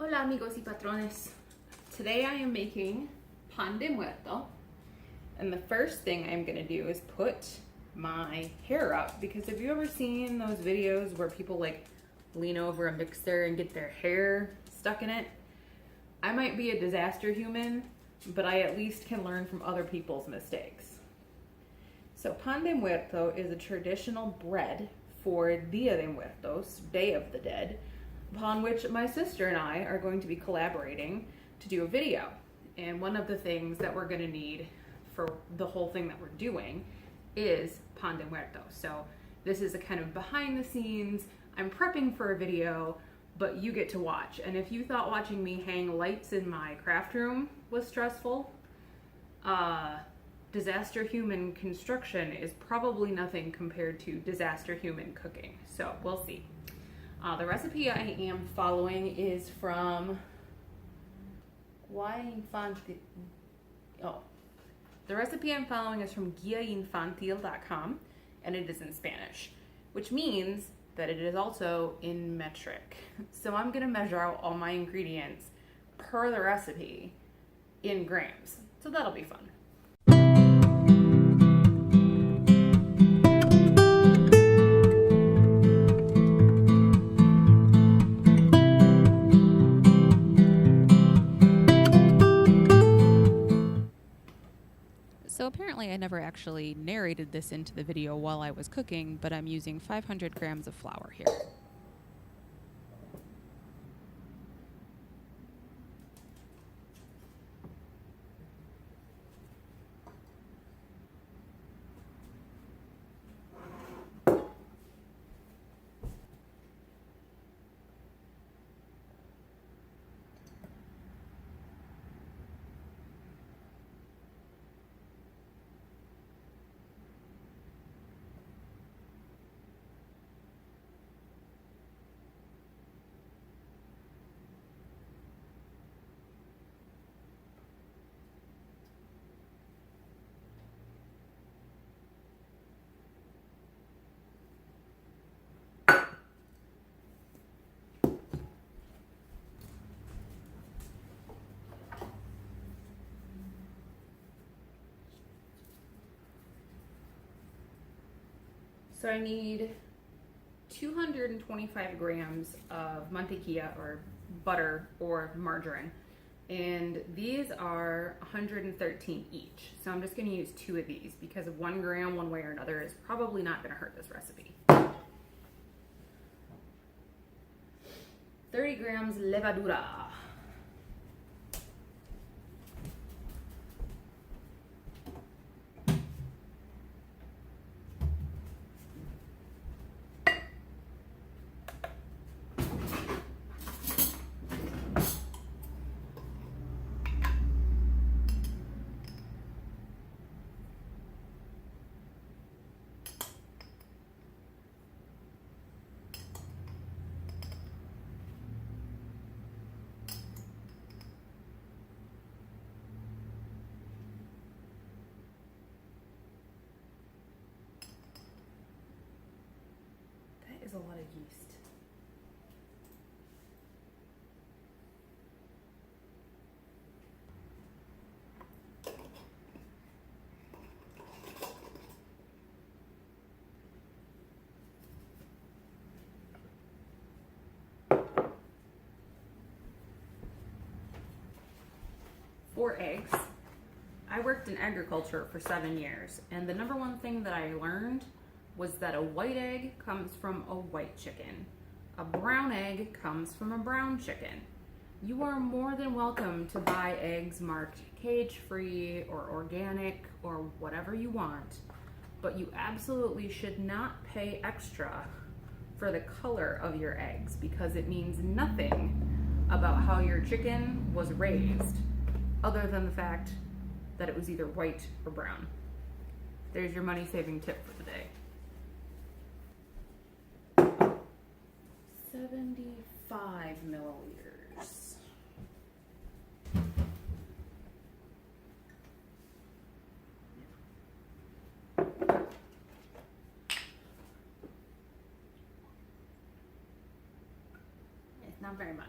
Hola amigos y patrones. Today I am making pan de muerto, and the first thing I'm gonna do is put my hair up, because have you ever seen those videos where people like lean over a mixer and get their hair stuck in it? I might be a disaster human, but I at least can learn from other people's mistakes. So pan de muerto is a traditional bread for Dia de Muertos, Day of the Dead, upon which my sister and I are going to be collaborating to do a video. And one of the things that we're gonna need for the whole thing that we're doing is pan de muerto. So this is a kind of behind the scenes, I'm prepping for a video, but you get to watch. And if you thought watching me hang lights in my craft room was stressful, disaster human construction is probably nothing compared to disaster human cooking. So we'll see. The recipe I am following is from the recipe I'm following is from guiainfantil.com, and it is in Spanish, which means that it is also in metric. So I'm gonna measure out all my ingredients per the recipe in grams. So that'll be fun. So apparently I never actually narrated this into the video while I was cooking, but I'm using 500 grams of flour here. So I need 225 grams of mantequilla, or butter, or margarine. And these are 113 each. So I'm just gonna use 2 of these because 1 gram one way or another is probably not gonna hurt this recipe. 30 grams levadura. That is a lot of yeast. Four eggs. I worked in agriculture for 7 years, and the number one thing that I learned was that a white egg comes from a white chicken. A brown egg comes from a brown chicken. You are more than welcome to buy eggs marked cage-free or organic or whatever you want, but you absolutely should not pay extra for the color of your eggs, because it means nothing about how your chicken was raised other than the fact that it was either white or brown. There's your money-saving tip for the day. 75 milliliters. It's not very much.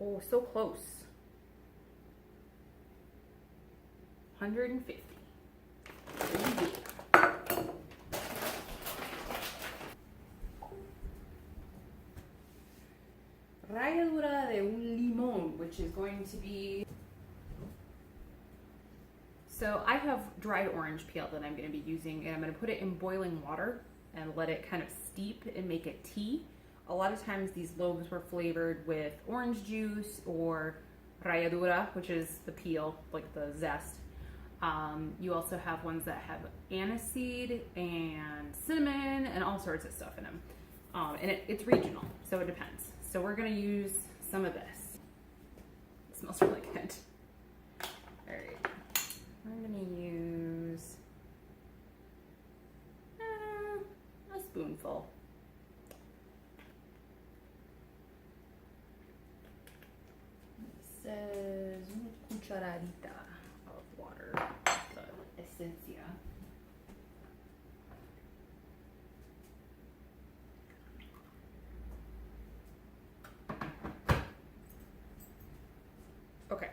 Oh, so close. 150. Ralladura de un limón, which is going to be... So I have dried orange peel that I'm going to be using, and I'm going to put it in boiling water and let it kind of steep and make a tea. A lot of times these loaves were flavored with orange juice or ralladura, which is the peel, like the zest. You also have ones that have aniseed and cinnamon and all sorts of stuff in them. And it's regional, so it depends. So we're going to use some of this. It smells really good. All right. I'm going to use a spoonful. It says una cucharadita of water, the esencia. Okay.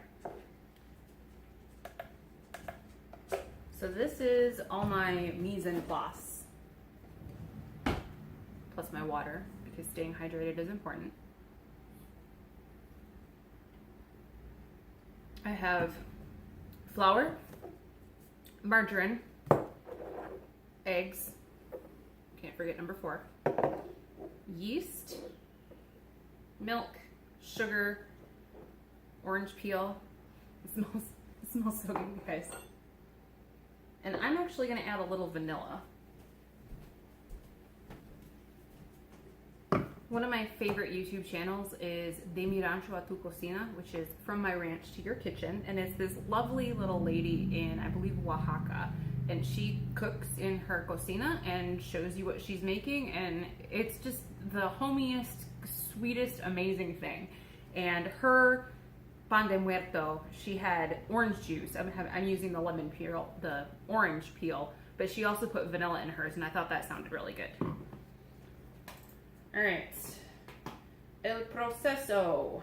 So this is all my mise en place, plus my water, because staying hydrated is important. I have flour, margarine, eggs, can't forget number 4, yeast, milk, sugar, orange peel. It smells so good, you guys. And I'm actually going to add a little vanilla. One of my favorite YouTube channels is De Mi Rancho a Tu Cocina, which is From My Ranch to Your Kitchen. And it's this lovely little lady in, I believe, Oaxaca. And she cooks in her cocina and shows you what she's making. And it's just the homiest, sweetest, amazing thing. And her pan de muerto, she had orange juice. I'm using the lemon peel, the orange peel, but she also put vanilla in hers, and I thought that sounded really good. All right, el proceso.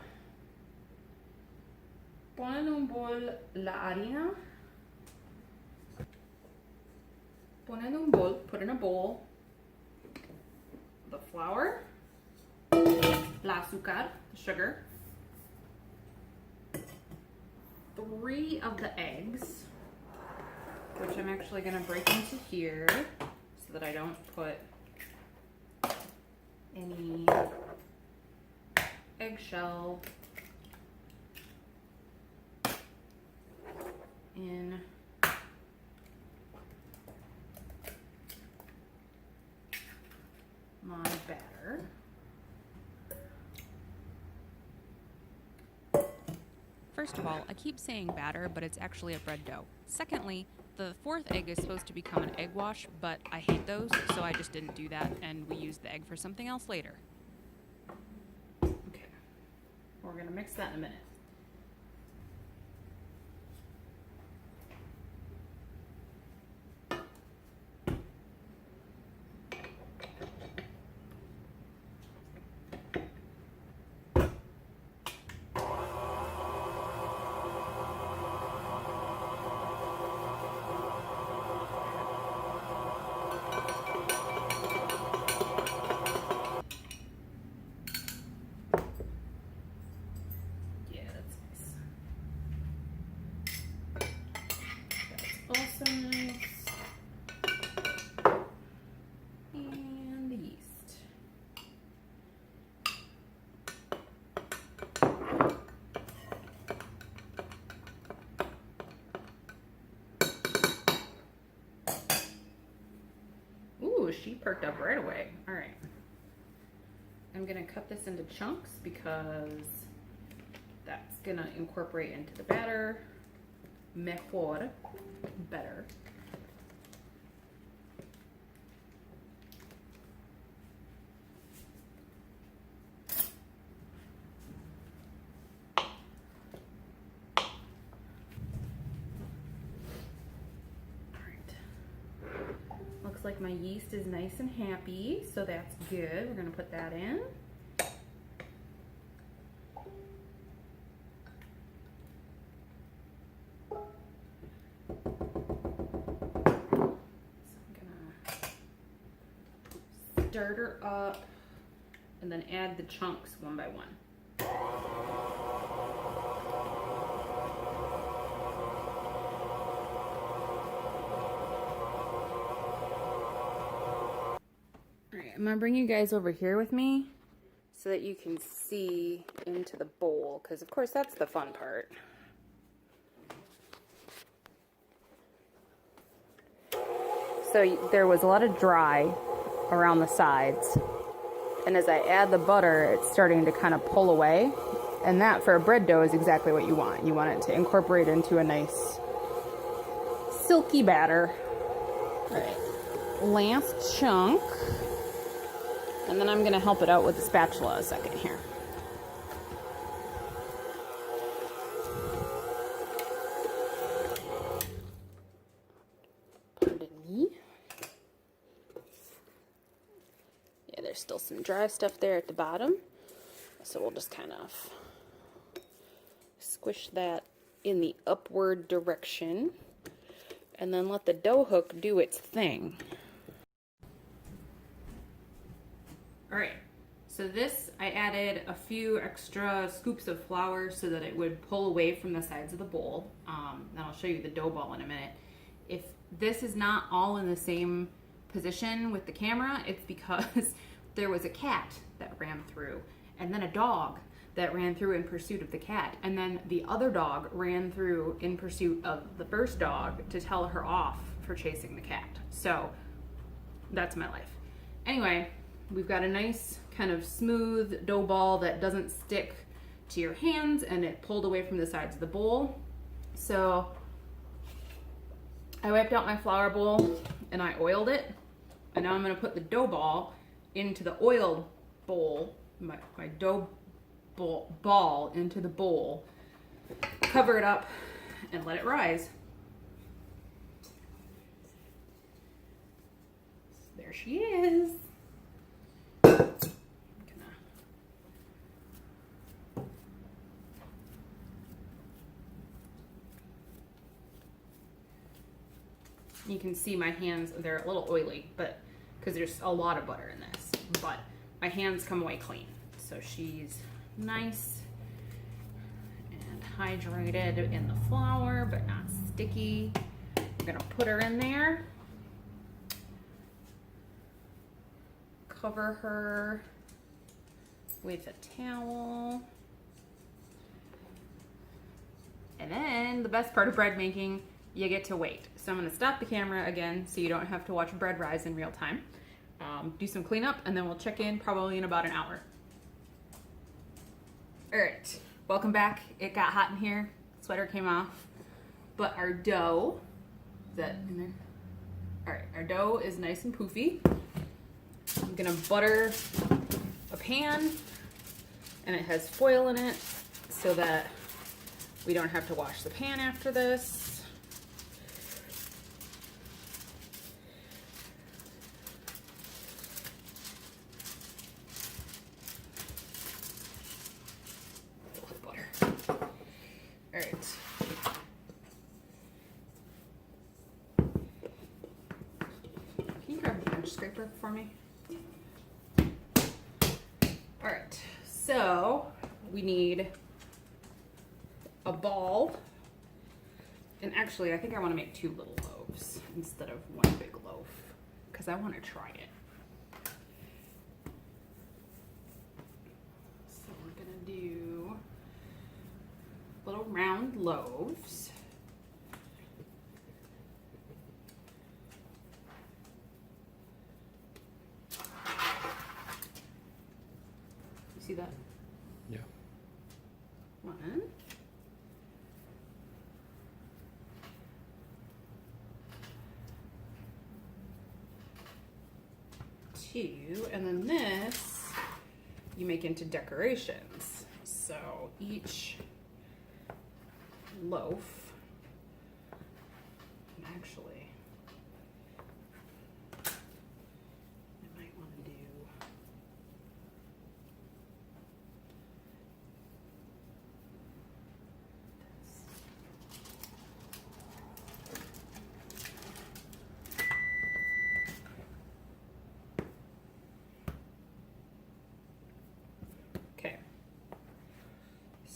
Pon en un bol la harina. Pon en un bol, put in a bowl, the flour, la azúcar, the sugar, 3 of the eggs, which I'm actually going to break into here so that I don't put any eggshell in my batter. First of all, I keep saying batter, but it's actually a bread dough. Secondly, the 4th egg is supposed to become an egg wash, but I hate those, so I just didn't do that, and we used the egg for something else later. Okay, we're gonna mix that in a minute. Also nice. And the yeast. Ooh, she perked up right away. All right. I'm gonna cut this into chunks because that's gonna incorporate into the batter. Mejor, better. Looks like my yeast is nice and happy, so that's good. We're gonna put that in. stir her up and then add the chunks one by one. Alright, I'm gonna bring you guys over here with me so that you can see into the bowl, because of course that's the fun part. So there was a lot of dry around the sides, and as I add the butter, it's starting to kind of pull away, and that for a bread dough is exactly what you want. You want it to incorporate into a nice silky batter. All right, last chunk, and then I'm gonna help it out with the spatula a second here. Pardon me. Yeah, there's still some dry stuff there at the bottom, so we'll just kind of squish that in the upward direction and then let the dough hook do its thing. All right, so this, I added a few extra scoops of flour so that it would pull away from the sides of the bowl. And I'll show you the dough ball in a minute. If this is not all in the same position with the camera, it's because there was a cat that ran through, and then a dog that ran through in pursuit of the cat, and then the other dog ran through in pursuit of the first dog to tell her off for chasing the cat. So that's my life. Anyway, we've got a nice kind of smooth dough ball that doesn't stick to your hands, and it pulled away from the sides of the bowl. So I wiped out my flour bowl and I oiled it, and now I'm gonna put the dough ball into the oiled bowl, my dough ball into the bowl, cover it up, and let it rise. There she is. You can see my hands, they're a little oily, but because there's a lot of butter in this, but my hands come away clean. So she's nice and hydrated in the flour, but not sticky. I'm gonna put her in there, cover her with a towel, and then the best part of bread making, you get to wait. So I'm gonna stop the camera again so you don't have to watch bread rise in real time. Do some cleanup, and then we'll check in probably in about an hour. All right, welcome back. It got hot in here, sweater came off, but our dough, is that in there? All right, our dough is nice and poofy. I'm gonna butter a pan, and it has foil in it so that we don't have to wash the pan after this. Scraper for me. All right, so we need a ball, and actually I think I want to make 2 little loaves instead of 1 big loaf because I want to try it. So we're gonna do little round loaves. See that? Yeah. 1. 2, and then this you make into decorations. So each loaf, actually, I might want to do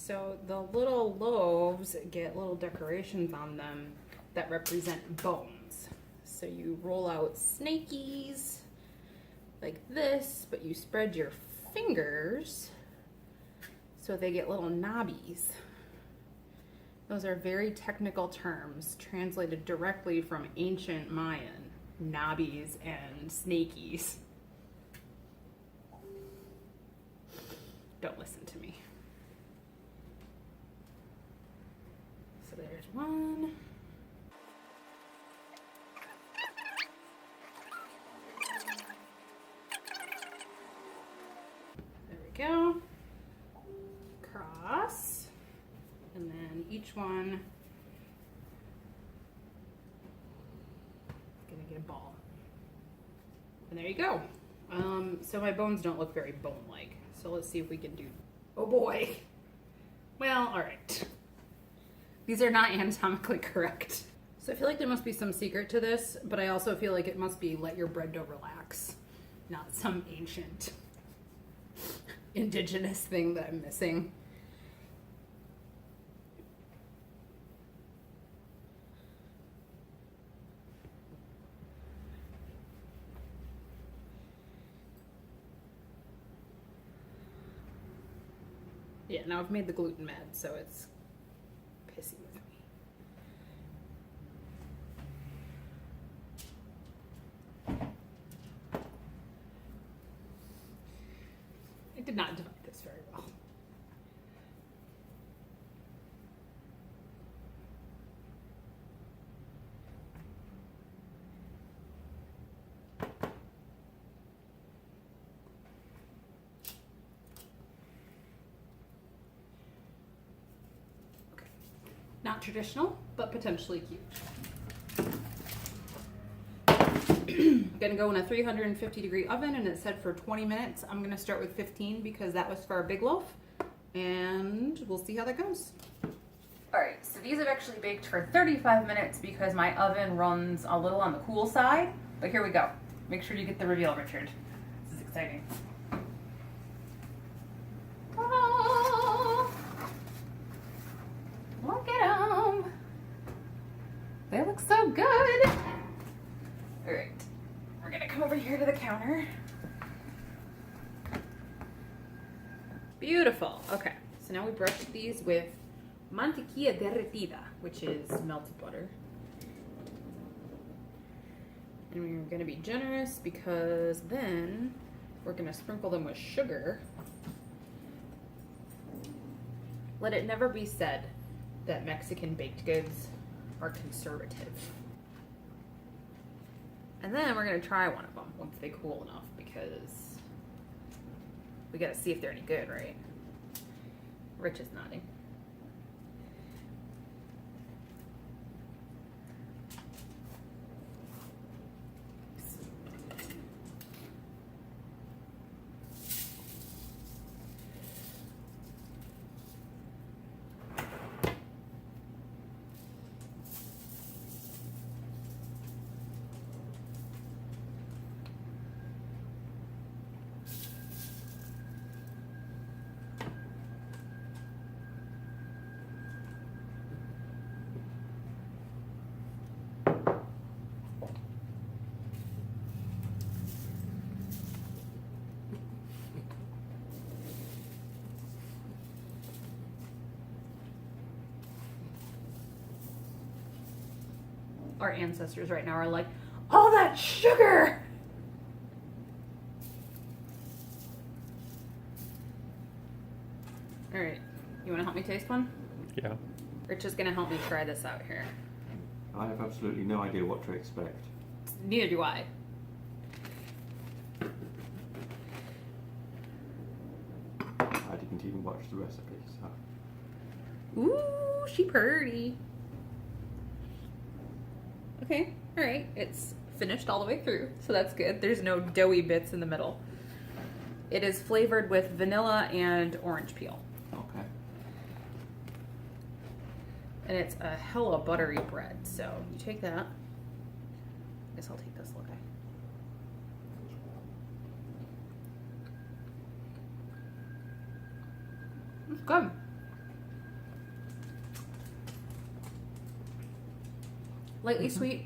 So the little loaves get little decorations on them that represent bones. So you roll out snakies like this, but you spread your fingers so they get little knobbies. Those are very technical terms translated directly from ancient Mayan, knobbies and snakies. Don't listen to me. So there's one. There we go. Cross. And then each one is gonna get a ball. And there you go. So my bones don't look very bone-like. So let's see if we can do, oh boy. Well, all right. These are not anatomically correct. So I feel like there must be some secret to this, but I also feel like it must be let your bread dough relax, not some ancient indigenous thing that I'm missing. Yeah, now I've made the gluten mad, so it's pissy with me. I did not divide this very well. Not traditional, but potentially cute. I'm gonna go in a 350-degree oven, and it's set for 20 minutes. I'm gonna start with 15 because that was for our big loaf, and we'll see how that goes. All right, so these have actually baked for 35 minutes because my oven runs a little on the cool side, but here we go. Make sure you get the reveal, Richard. This is exciting. Look at them. They look so good. All right, we're gonna come over here to the counter. Beautiful. Okay, so now we brush these with mantequilla derretida, which is melted butter. And we're gonna be generous because then we're gonna sprinkle them with sugar. Let it never be said that Mexican baked goods are conservative. And then we're gonna try one of them once they cool enough because we gotta see if they're any good, right? Rich is nodding. Our ancestors right now are like, all that sugar! All right, you wanna help me taste one? Yeah. Rich is gonna help me try this out here. I have absolutely no idea what to expect. Neither do I. I didn't even watch the recipe, so. Ooh, she purty. Okay, all right, it's finished all the way through, so that's good. There's no doughy bits in the middle. It is flavored with vanilla and orange peel. Okay. And it's a hella buttery bread, so you take that. I guess I'll take this little guy. It's good. Lightly sweet,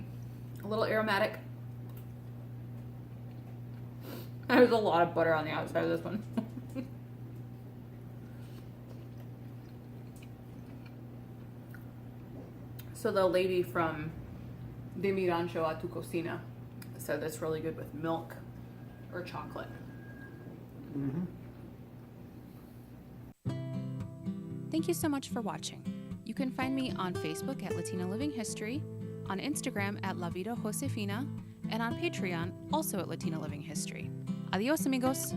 a little aromatic. There's a lot of butter on the outside of this one. So the lady from De Mi Rancho a Tu Cocina said that's really good with milk or chocolate. Thank you so much for watching. You can find me on Facebook at Latina Living History, on Instagram at La Vida Josefina, and on Patreon also at Latina Living History. Adios, amigos!